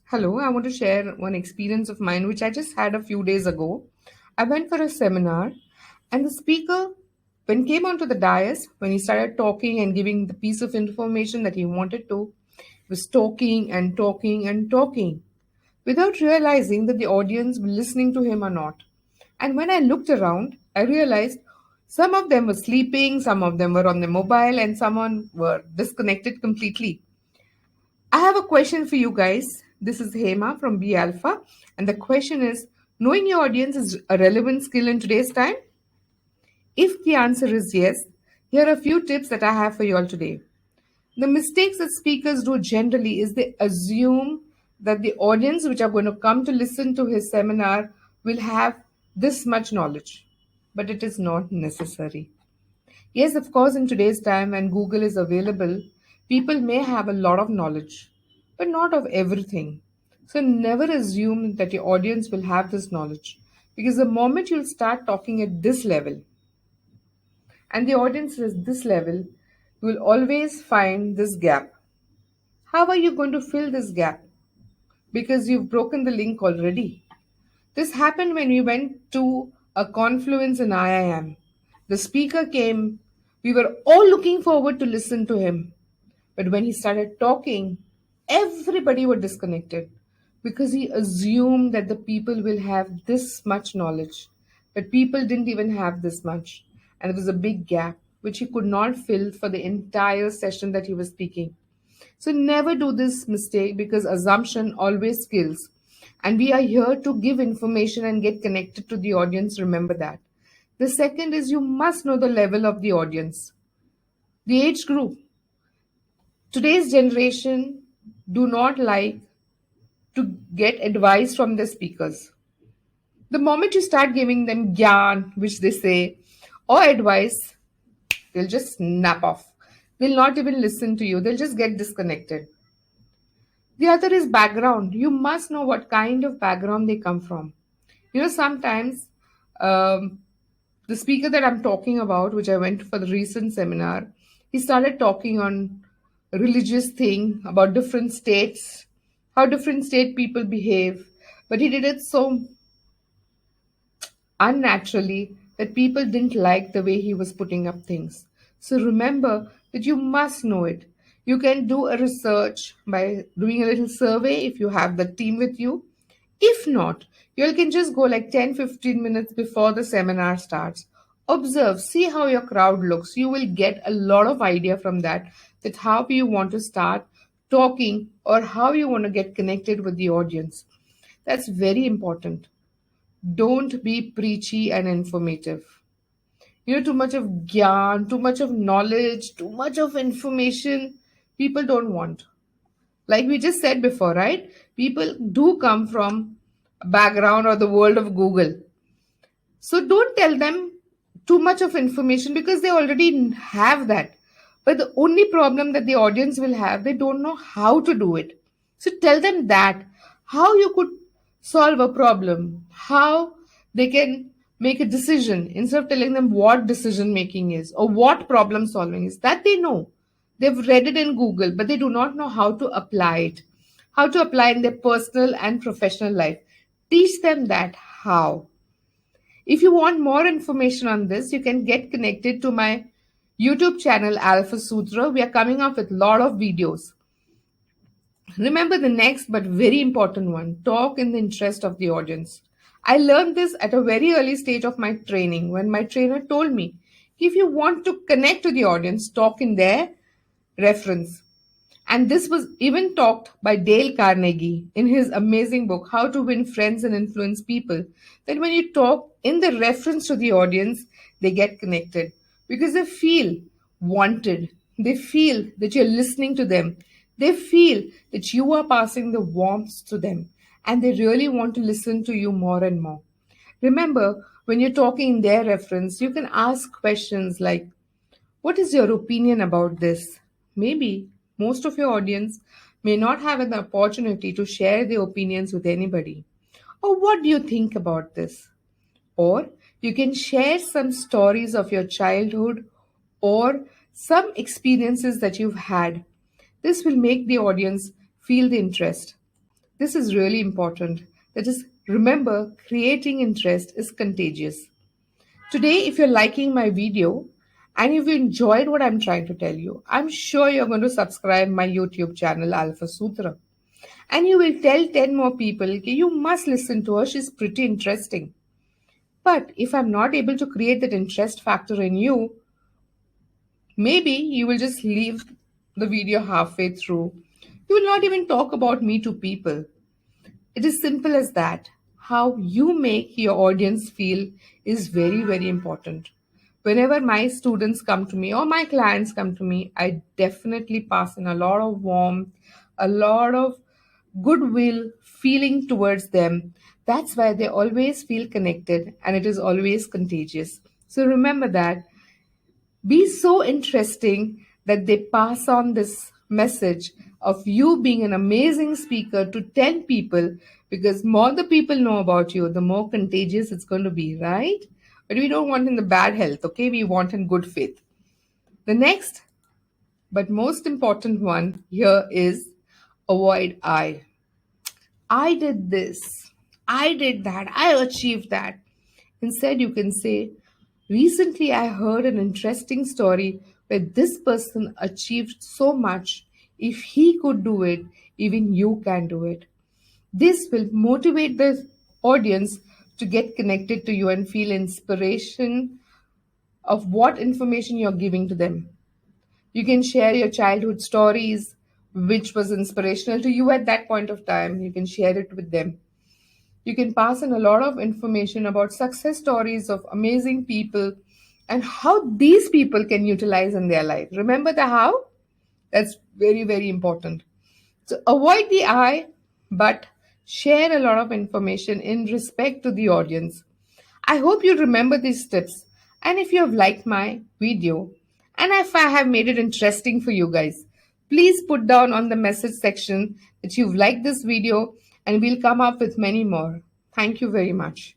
Hello, I want to share one experience of mine which I just had a few days ago. I went for a seminar, and the speaker, when came onto the dais, when he started talking and giving the piece of information that he wanted to, was talking and talking and talking without realizing that the audience were listening to him or not. And when I looked around, I realized some of them were sleeping, some of them were on their mobile, and some were disconnected completely. I have a question for you guys. This is Hema from B Alpha, and the question is, knowing your audience is a relevant skill in today's time? If the answer is yes, here are a few tips that I have for you all today. The mistakes that speakers do generally is they assume that the audience which are going to come to listen to his seminar will have this much knowledge, but it is not necessary. Yes, of course, in today's time when Google is available, people may have a lot of knowledge, but not of everything. So never assume that your audience will have this knowledge because the moment you'll start talking at this level and the audience is this level, you will always find this gap. How are you going to fill this gap? Because you've broken the link already. This happened when we went to a confluence in IIM. The speaker came. We were all looking forward to listen to him. But when he started talking, everybody were disconnected because he assumed that the people will have this much knowledge. But people didn't even have this much. And there was a big gap which he could not fill for the entire session that he was speaking. So never do this mistake because assumption always kills. And we are here to give information and get connected to the audience. Remember that. The second is you must know the level of the audience, the age group. Today's generation do not like to get advice from the speakers. The moment you start giving them gyan, which they say, or advice, they'll just snap off. They'll not even listen to you. They'll just get disconnected. The other is background. You must know what kind of background they come from. Sometimes um, the speaker that I'm talking about, which I went for the recent seminar, he started talking on religious thing about different states, how different state people behave, but he did it so unnaturally that people didn't like the way he was putting up things. So remember that you must know it. You can do a research by doing a little survey if you have the team with you. If not, you can just go like 10-15 minutes before the seminar starts. Observe, see how your crowd looks. You will get a lot of idea from that how you want to start talking or how you want to get connected with the audience. That's very important. Don't be preachy and informative. Too much of gyan, too much of knowledge, too much of information, people don't want. Like we just said before, right? People do come from a background or the world of Google. So don't tell them too much of information because they already have that. But the only problem that the audience will have, they don't know how to do it. So tell them that how you could solve a problem, how they can make a decision instead of telling them what decision making is or what problem solving is. That they know. They've read it in Google, but they do not know how to apply it, how to apply in their personal and professional life. Teach them that how. If you want more information on this, you can get connected to my YouTube channel Alpha Sutra. We are coming up with a lot of videos. Remember the next but very important one, talk in the interest of the audience. I learned this at a very early stage of my training when my trainer told me if you want to connect to the audience, talk in their reference. And this was even talked by Dale Carnegie in his amazing book, How to Win Friends and Influence People. That when you talk in the reference to the audience, they get connected because they feel wanted. They feel that you're listening to them. They feel that you are passing the warmth to them and they really want to listen to you more and more. Remember, when you're talking in their reference, you can ask questions like, what is your opinion about this? Maybe most of your audience may not have an opportunity to share their opinions with anybody. Or what do you think about this? Or you can share some stories of your childhood or some experiences that you've had. This will make the audience feel the interest. This is really important. That is, remember, creating interest is contagious. Today, if you're liking my video and if you enjoyed what I'm trying to tell you, I'm sure you're going to subscribe my YouTube channel Alpha Sutra. And you will tell 10 more people, "Okay, you must listen to her, she's pretty interesting." But if I'm not able to create that interest factor in you, maybe you will just leave the video halfway through. You will not even talk about me to people. It is simple as that. How you make your audience feel is very, very important. Whenever my students come to me or my clients come to me, I definitely pass in a lot of warmth, a lot of goodwill feeling towards them. That's why they always feel connected and it is always contagious. So remember that. Be so interesting that they pass on this message of you being an amazing speaker to 10 people, because more the people know about you, the more contagious it's going to be, right? But we don't want in the bad health, okay? We want in good faith. The next but most important one here is avoid I. I did this. I did that. I achieved that. Instead, you can say, "Recently, I heard an interesting story where this person achieved so much. If he could do it, even you can do it." This will motivate the audience to get connected to you and feel inspiration of what information you're giving to them. You can share your childhood stories, which was inspirational to you at that point of time. You can share it with them. You can pass in a lot of information about success stories of amazing people and how these people can utilize in their life. Remember the how? That's very, very important. So avoid the I, but share a lot of information in respect to the audience. I hope you remember these tips. And if you have liked my video, and if I have made it interesting for you guys, please put down on the message section that you've liked this video, and we'll come up with many more. Thank you very much.